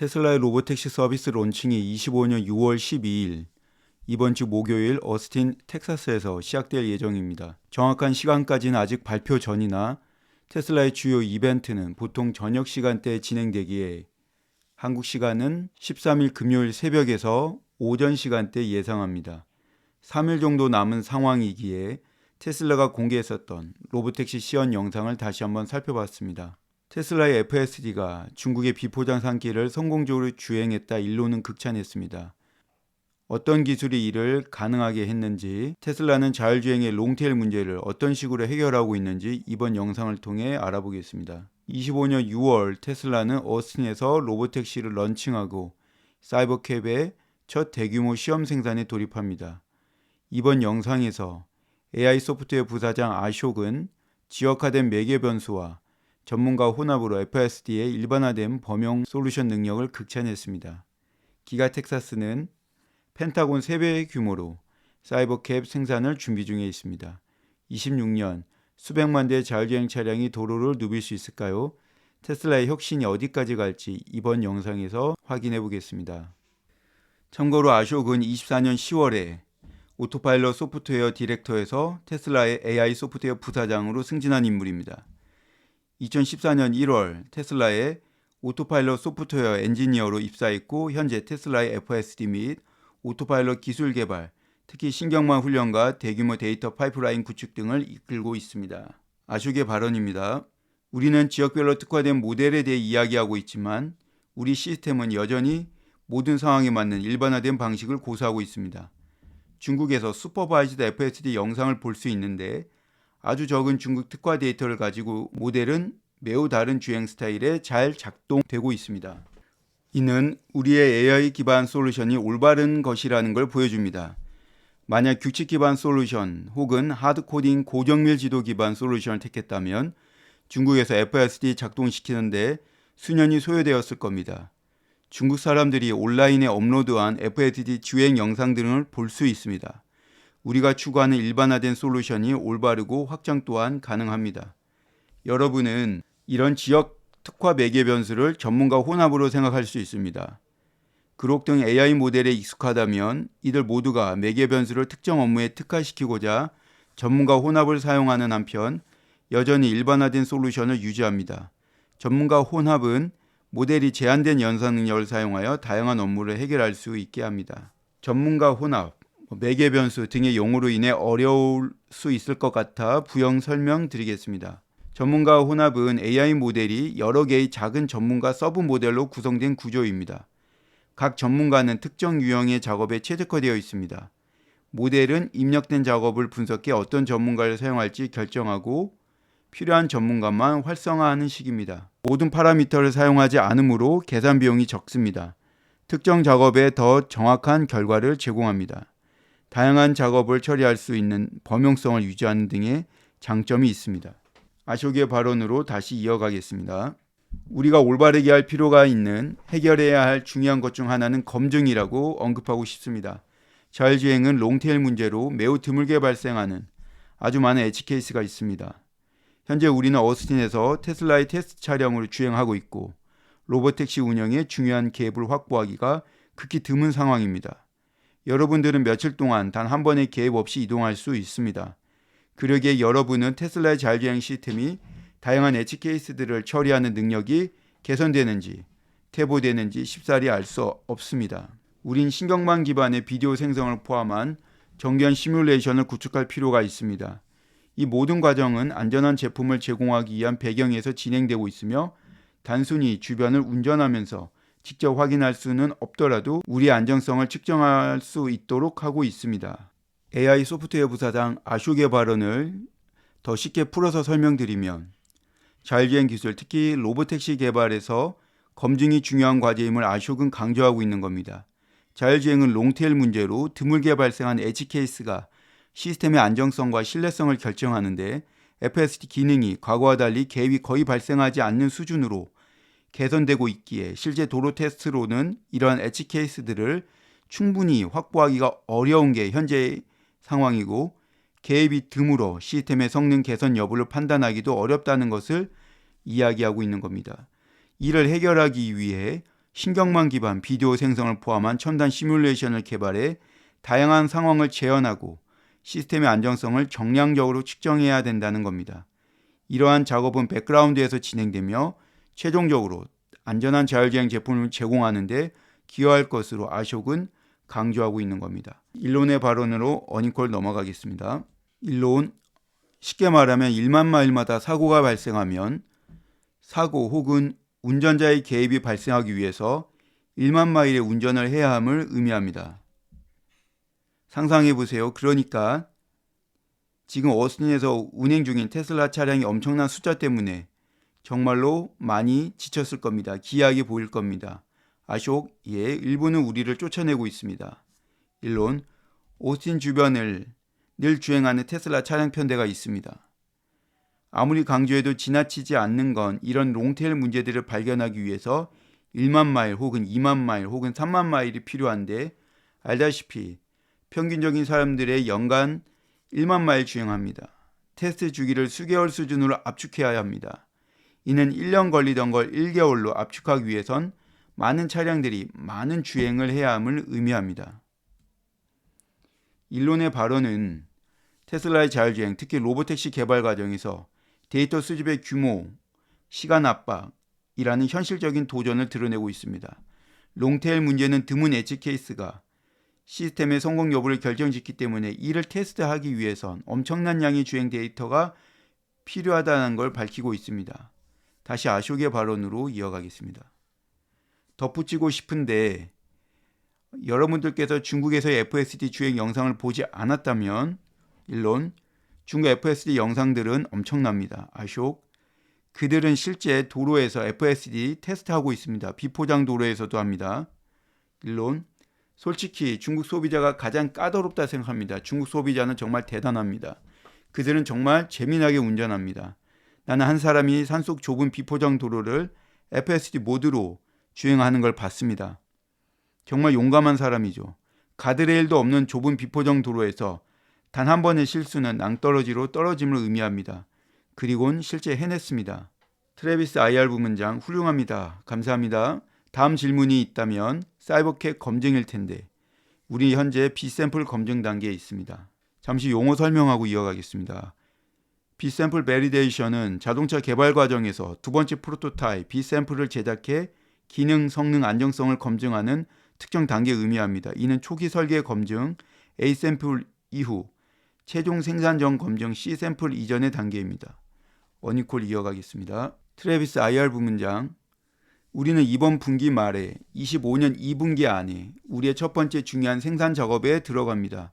테슬라의 로보택시 서비스 론칭이 25년 6월 12일 이번 주 목요일 어스틴, 텍사스에서 시작될 예정입니다. 정확한 시간까지는 아직 발표 전이나 테슬라의 주요 이벤트는 보통 저녁 시간대에 진행되기에 한국 시간은 13일 금요일 새벽에서 오전 시간대 예상합니다. 3일 정도 남은 상황이기에 테슬라가 공개했었던 로보택시 시연 영상을 다시 한번 살펴봤습니다. 테슬라의 FSD가 중국의 비포장 산길을 성공적으로 주행했다 일로는 극찬했습니다. 어떤 기술이 이를 가능하게 했는지, 테슬라는 자율주행의 롱테일 문제를 어떤 식으로 해결하고 있는지 이번 영상을 통해 알아보겠습니다. 25년 6월 테슬라는 어스틴에서 로보택시를 런칭하고 사이버캡의 첫 대규모 시험 생산에 돌입합니다. 이번 영상에서 AI 소프트웨어 부사장 아숍은 지역화된 매개 변수와 전문가 혼합으로 FSD의 일반화된 범용 솔루션 능력을 극찬했습니다. 기가 텍사스는 펜타곤 3배의 규모로 사이버캡 생산을 준비 중에 있습니다. 26년 수백만 대의 자율주행 차량이 도로를 누빌 수 있을까요? 테슬라의 혁신이 어디까지 갈지 이번 영상에서 확인해 보겠습니다. 참고로 아숍은 24년 10월에 오토파일럿 소프트웨어 디렉터에서 테슬라의 AI 소프트웨어 부사장으로 승진한 인물입니다. 2014년 1월 테슬라의 오토파일럿 소프트웨어 엔지니어로 입사했고 현재 테슬라의 FSD 및 오토파일럿 기술 개발, 특히 신경망 훈련과 대규모 데이터 파이프라인 구축 등을 이끌고 있습니다. 아숍의 발언입니다. 우리는 지역별로 특화된 모델에 대해 이야기하고 있지만 우리 시스템은 여전히 모든 상황에 맞는 일반화된 방식을 고수하고 있습니다. 중국에서 슈퍼바이즈드 FSD 영상을 볼 수 있는데 아주 적은 중국 특화 데이터를 가지고 모델은 매우 다른 주행 스타일에 잘 작동되고 있습니다. 이는 우리의 AI 기반 솔루션이 올바른 것이라는 걸 보여줍니다. 만약 규칙 기반 솔루션 혹은 하드코딩 고정밀 지도 기반 솔루션을 택했다면 중국에서 FSD 작동시키는데 수년이 소요되었을 겁니다. 중국 사람들이 온라인에 업로드한 FSD 주행 영상 등을 볼 수 있습니다. 우리가 추구하는 일반화된 솔루션이 올바르고 확장 또한 가능합니다. 여러분은 이런 지역 특화 매개 변수를 전문가 혼합으로 생각할 수 있습니다. 그록 등 AI 모델에 익숙하다면 이들 모두가 매개 변수를 특정 업무에 특화시키고자 전문가 혼합을 사용하는 한편 여전히 일반화된 솔루션을 유지합니다. 전문가 혼합은 모델이 제한된 연산 능력을 사용하여 다양한 업무를 해결할 수 있게 합니다. 전문가 혼합, 매개 변수 등의 용어로 인해 어려울 수 있을 것 같아 부연 설명드리겠습니다. 전문가 혼합은 AI 모델이 여러 개의 작은 전문가 서브 모델로 구성된 구조입니다. 각 전문가는 특정 유형의 작업에 최적화되어 있습니다. 모델은 입력된 작업을 분석해 어떤 전문가를 사용할지 결정하고 필요한 전문가만 활성화하는 식입니다. 모든 파라미터를 사용하지 않으므로 계산 비용이 적습니다. 특정 작업에 더 정확한 결과를 제공합니다. 다양한 작업을 처리할 수 있는 범용성을 유지하는 등의 장점이 있습니다. 아숍의 발언으로 다시 이어가겠습니다. 우리가 올바르게 할 필요가 있는 해결해야 할 중요한 것 중 하나는 검증이라고 언급하고 싶습니다. 자율주행은 롱테일 문제로 매우 드물게 발생하는 아주 많은 에지 케이스가 있습니다. 현재 우리는 어스틴에서 테슬라의 테스트 차량으로 주행하고 있고 로보택시 운영에 중요한 갭을 확보하기가 극히 드문 상황입니다. 여러분들은 며칠 동안 단 한 번의 갭 없이 이동할 수 있습니다. 그러기에 여러분은 테슬라의 자율주행 시스템이 다양한 에지 케이스들을 처리하는 능력이 개선되는지 퇴보되는지 쉽사리 알 수 없습니다. 우린 신경망 기반의 비디오 생성을 포함한 정교한 시뮬레이션을 구축할 필요가 있습니다. 이 모든 과정은 안전한 제품을 제공하기 위한 배경에서 진행되고 있으며 단순히 주변을 운전하면서 직접 확인할 수는 없더라도 우리의 안정성을 측정할 수 있도록 하고 있습니다. AI 소프트웨어 부사장 아숍의 발언을 더 쉽게 풀어서 설명드리면 자율주행 기술, 특히 로보택시 개발에서 검증이 중요한 과제임을 아숍은 강조하고 있는 겁니다. 자율주행은 롱테일 문제로 드물게 발생한 에지 케이스가 시스템의 안정성과 신뢰성을 결정하는데 FSD 기능이 과거와 달리 갭이 거의 발생하지 않는 수준으로 개선되고 있기에 실제 도로 테스트로는 이러한 에지 케이스들을 충분히 확보하기가 어려운 게 현재의 상황이고 갭이 드물어 시스템의 성능 개선 여부를 판단하기도 어렵다는 것을 이야기하고 있는 겁니다. 이를 해결하기 위해 신경망 기반 비디오 생성을 포함한 첨단 시뮬레이션을 개발해 다양한 상황을 재현하고 시스템의 안정성을 정량적으로 측정해야 된다는 겁니다. 이러한 작업은 백그라운드에서 진행되며 최종적으로 안전한 자율주행 제품을 제공하는 데 기여할 것으로 아숍은 강조하고 있는 겁니다. 일론의 발언으로 어닝콜 넘어가겠습니다. 일론, 쉽게 말하면 1만 마일마다 사고가 발생하면 사고 혹은 운전자의 개입이 발생하기 위해서 1만 마일의 운전을 해야 함을 의미합니다. 상상해 보세요. 그러니까 지금 오스틴에서 운행 중인 테슬라 차량이 엄청난 숫자 때문에 정말로 많이 지쳤을 겁니다. 기이하게 보일 겁니다. 아숍, 일부는 우리를 쫓아내고 있습니다. 일론, 오스틴 주변을 늘 주행하는 테슬라 차량 편대가 있습니다. 아무리 강조해도 지나치지 않는 건 이런 롱테일 문제들을 발견하기 위해서 1만 마일 혹은 2만 마일 혹은 3만 마일이 필요한데 알다시피 평균적인 사람들의 연간 1만 마일 주행합니다. 테스트 주기를 수개월 수준으로 압축해야 합니다. 이는 1년 걸리던 걸 1개월로 압축하기 위해선 많은 차량들이 많은 주행을 해야 함을 의미합니다. 일론의 발언은 테슬라의 자율주행, 특히 로보택시 개발 과정에서 데이터 수집의 규모, 시간 압박이라는 현실적인 도전을 드러내고 있습니다. 롱테일 문제는 드문 엣지 케이스가 시스템의 성공 여부를 결정짓기 때문에 이를 테스트하기 위해선 엄청난 양의 주행 데이터가 필요하다는 걸 밝히고 있습니다. 다시 아숍의 발언으로 이어가겠습니다. 덧붙이고 싶은데 여러분들께서 중국에서의 FSD 주행 영상을 보지 않았다면 일론, 중국 FSD 영상들은 엄청납니다. 아숍, 그들은 실제 도로에서 FSD 테스트하고 있습니다. 비포장 도로에서도 합니다. 일론, 솔직히 중국 소비자가 가장 까다롭다 생각합니다. 중국 소비자는 정말 대단합니다. 그들은 정말 재미나게 운전합니다. 나는 한 사람이 산속 좁은 비포장 도로를 FSD 모드로 주행하는 걸 봤습니다. 정말 용감한 사람이죠. 가드레일도 없는 좁은 비포장 도로에서 단 한 번의 실수는 낭떠러지로 떨어짐을 의미합니다. 그리고는 실제 해냈습니다. 트래비스 IR 부문장 훌륭합니다. 감사합니다. 다음 질문이 있다면 사이버캣 검증일 텐데 우리 현재 B샘플 검증 단계에 있습니다. 잠시 용어 설명하고 이어가겠습니다. B샘플 베리데이션은 자동차 개발 과정에서 두 번째 프로토타입 B샘플을 제작해 기능, 성능, 안정성을 검증하는 특정 단계를 의미합니다. 이는 초기 설계 검증, A샘플 이후 최종 생산 전 검증 C샘플 이전의 단계입니다. 어니콜 이어가겠습니다. 트래비스 IR 부문장, 우리는 이번 분기 말에 25년 2분기 안에 우리의 첫 번째 중요한 생산 작업에 들어갑니다.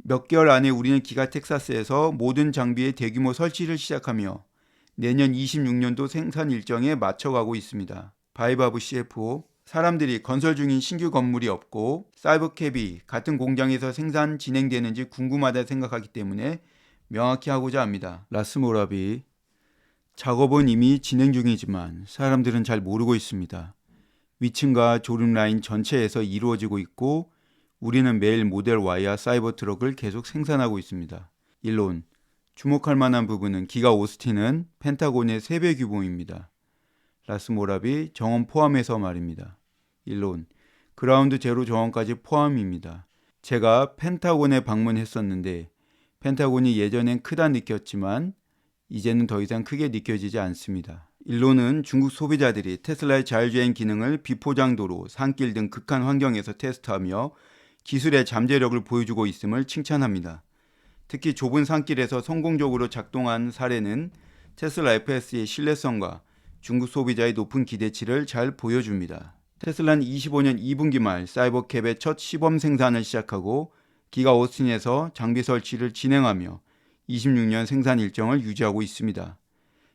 몇 개월 안에 우리는 기가 텍사스에서 모든 장비의 대규모 설치를 시작하며 내년 26년도 생산 일정에 맞춰가고 있습니다. 바이바브 CFO, 사람들이 건설 중인 신규 건물이 없고 사이버캡이 같은 공장에서 생산 진행되는지 궁금하다 생각하기 때문에 명확히 하고자 합니다. 라스모라비, 작업은 이미 진행 중이지만 사람들은 잘 모르고 있습니다. 위층과 조립 라인 전체에서 이루어지고 있고 우리는 매일 모델 Y와 사이버 트럭을 계속 생산하고 있습니다. 일론, 주목할 만한 부분은 기가 오스틴은 펜타곤의 3배 규모입니다. 라스모라비, 정원 포함해서 말입니다. 일론, 그라운드 제로 정원까지 포함입니다. 제가 펜타곤에 방문했었는데 펜타곤이 예전엔 크다 느꼈지만 이제는 더 이상 크게 느껴지지 않습니다. 일론은 중국 소비자들이 테슬라의 자율주행 기능을 비포장도로, 산길 등 극한 환경에서 테스트하며 기술의 잠재력을 보여주고 있음을 칭찬합니다. 특히 좁은 산길에서 성공적으로 작동한 사례는 테슬라 FS의 신뢰성과 중국 소비자의 높은 기대치를 잘 보여줍니다. 테슬라는 25년 2분기 말 사이버캡의 첫 시범 생산을 시작하고 기가 오스틴에서 장비 설치를 진행하며 26년 생산 일정을 유지하고 있습니다.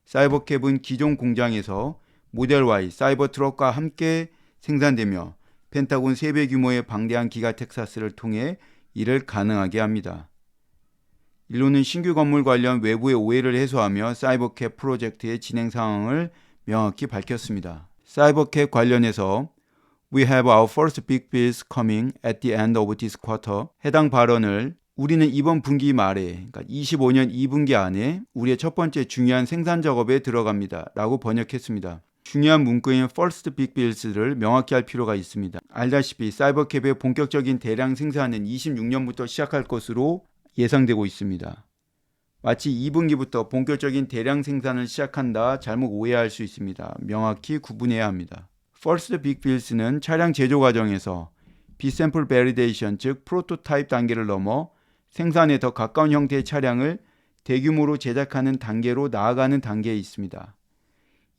사이버캡은 기존 공장에서 모델 Y 사이버 트럭과 함께 생산되며 펜타곤 3배 규모의 방대한 기가 텍사스를 통해 이를 가능하게 합니다. 일론은 신규 건물 관련 외부의 오해를 해소하며 사이버캡 프로젝트의 진행 상황을 명확히 밝혔습니다. 사이버캡 관련해서 We have our first big biz coming at the end of this quarter. 해당 발언을 우리는 이번 분기 말에, 그러니까 25년 2분기 안에 우리의 첫 번째 중요한 생산 작업에 들어갑니다. 라고 번역했습니다. 중요한 문구인 First Big Builds를 명확히 할 필요가 있습니다. 알다시피 사이버캡의 본격적인 대량 생산은 26년부터 시작할 것으로 예상되고 있습니다. 마치 2분기부터 본격적인 대량 생산을 시작한다 잘못 오해할 수 있습니다. 명확히 구분해야 합니다. First Big Builds는 차량 제조 과정에서 B-Sample Validation 즉 프로토타입 단계를 넘어 생산에 더 가까운 형태의 차량을 대규모로 제작하는 단계로 나아가는 단계에 있습니다.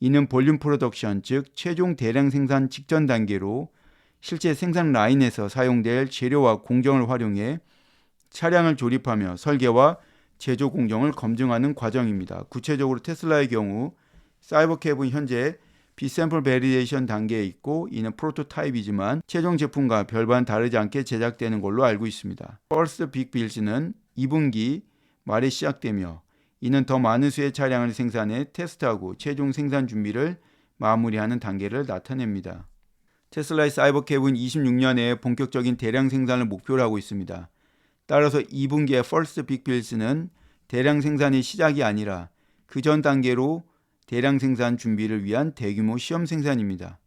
이는 볼륨 프로덕션 즉 최종 대량 생산 직전 단계로 실제 생산 라인에서 사용될 재료와 공정을 활용해 차량을 조립하며 설계와 제조 공정을 검증하는 과정입니다. 구체적으로 테슬라의 경우 사이버캡은 현재 B-Sample Validation 단계에 있고 이는 프로토타입이지만 최종 제품과 별반 다르지 않게 제작되는 걸로 알고 있습니다. First Big Builds는 2분기 말에 시작되며 이는 더 많은 수의 차량을 생산해 테스트하고 최종 생산 준비를 마무리하는 단계를 나타냅니다. 테슬라의 사이버캡은 26년에 본격적인 대량 생산을 목표로 하고 있습니다. 따라서 2분기의 First Big Builds는 대량 생산의 시작이 아니라 그 전 단계로 대량 생산 준비를 위한 대규모 시험 생산입니다.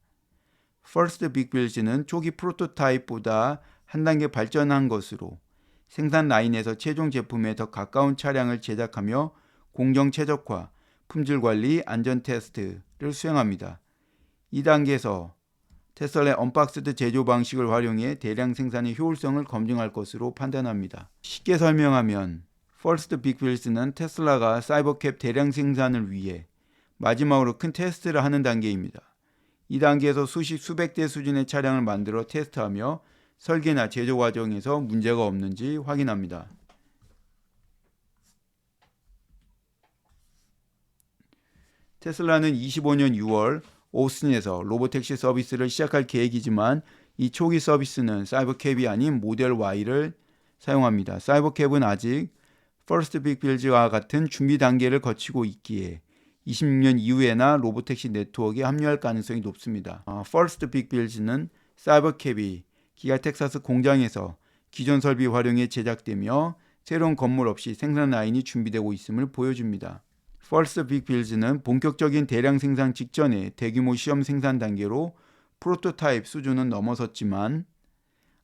First Big Builds는 초기 프로토타입보다 한 단계 발전한 것으로 생산 라인에서 최종 제품에 더 가까운 차량을 제작하며 공정 최적화, 품질 관리, 안전 테스트를 수행합니다. 이 단계에서 테슬라의 언박스드 제조 방식을 활용해 대량 생산의 효율성을 검증할 것으로 판단합니다. 쉽게 설명하면 First Big Builds는 테슬라가 사이버캡 대량 생산을 위해 마지막으로 큰 테스트를 하는 단계입니다. 이 단계에서 수백 대 수준의 차량을 만들어 테스트하며 설계나 제조 과정에서 문제가 없는지 확인합니다. 테슬라는 25년 6월 오스틴에서 로보택시 서비스를 시작할 계획이지만 이 초기 서비스는 사이버캡이 아닌 모델 Y를 사용합니다. 사이버캡은 아직 First Big Builds와 같은 준비 단계를 거치고 있기에 26년 이후에나 로보택시 네트워크에 합류할 가능성이 높습니다. First Big Builds는 사이버캡이 기가 텍사스 공장에서 기존 설비 활용해 제작되며 새로운 건물 없이 생산 라인이 준비되고 있음을 보여줍니다. First Big Builds는 본격적인 대량 생산 직전에 대규모 시험 생산 단계로 프로토타입 수준은 넘어섰지만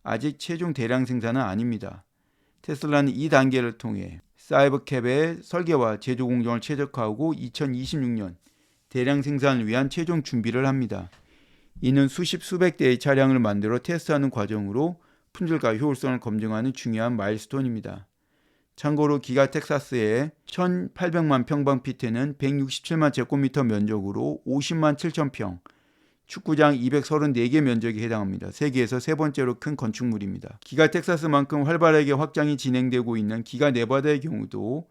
아직 최종 대량 생산은 아닙니다. 테슬라는 이 단계를 통해 사이버캡의 설계와 제조 공정을 최적화하고 2026년 대량 생산을 위한 최종 준비를 합니다. 이는 수백 대의 차량을 만들어 테스트하는 과정으로 품질과 효율성을 검증하는 중요한 마일스톤입니다. 참고로 기가 텍사스의 1,800만 평방피트는 167만 제곱미터 면적으로 50만 7천 평, 축구장 234개 면적에 해당합니다. 세계에서 세 번째로 큰 건축물입니다. 기가 텍사스만큼 활발하게 확장이 진행되고 있는 기가 네바다의 경우도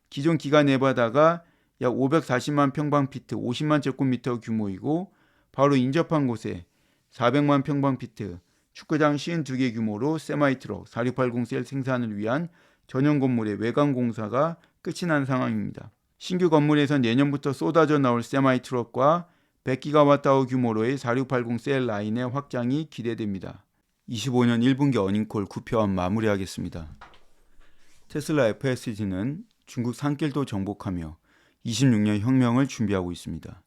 기존 기가 네바다가 약 540만 평방피트, 50만 제곱미터 규모이고 바로 인접한 곳에 400만 평방피트, 축구장 52개 규모로 세마이트럭 4680셀 생산을 위한 전용 건물의 외관 공사가 끝이 난 상황입니다. 신규 건물에서 내년부터 쏟아져 나올 세마이트럭과 100기가와트아워 규모로의 4680셀 라인의 확장이 기대됩니다. 25년 1분기 어닝콜 9표와 마무리하겠습니다. 테슬라 FSD는 중국 산길도 정복하며 26년 혁명을 준비하고 있습니다.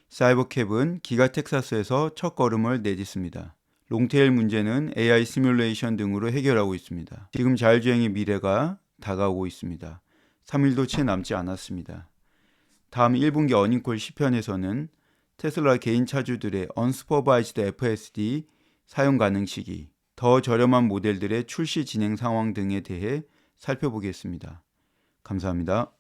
사이버캡은 기가 텍사스에서 첫 걸음을 내딛습니다. 롱테일 문제는 AI 시뮬레이션 등으로 해결하고 있습니다. 지금 자율주행의 미래가 다가오고 있습니다. 3일도 채 남지 않았습니다. 다음 1분기 어닝콜 10편에서는 테슬라 개인 차주들의 언슈퍼바이즈드 FSD 사용 가능 시기, 더 저렴한 모델들의 출시 진행 상황 등에 대해 살펴보겠습니다. 감사합니다.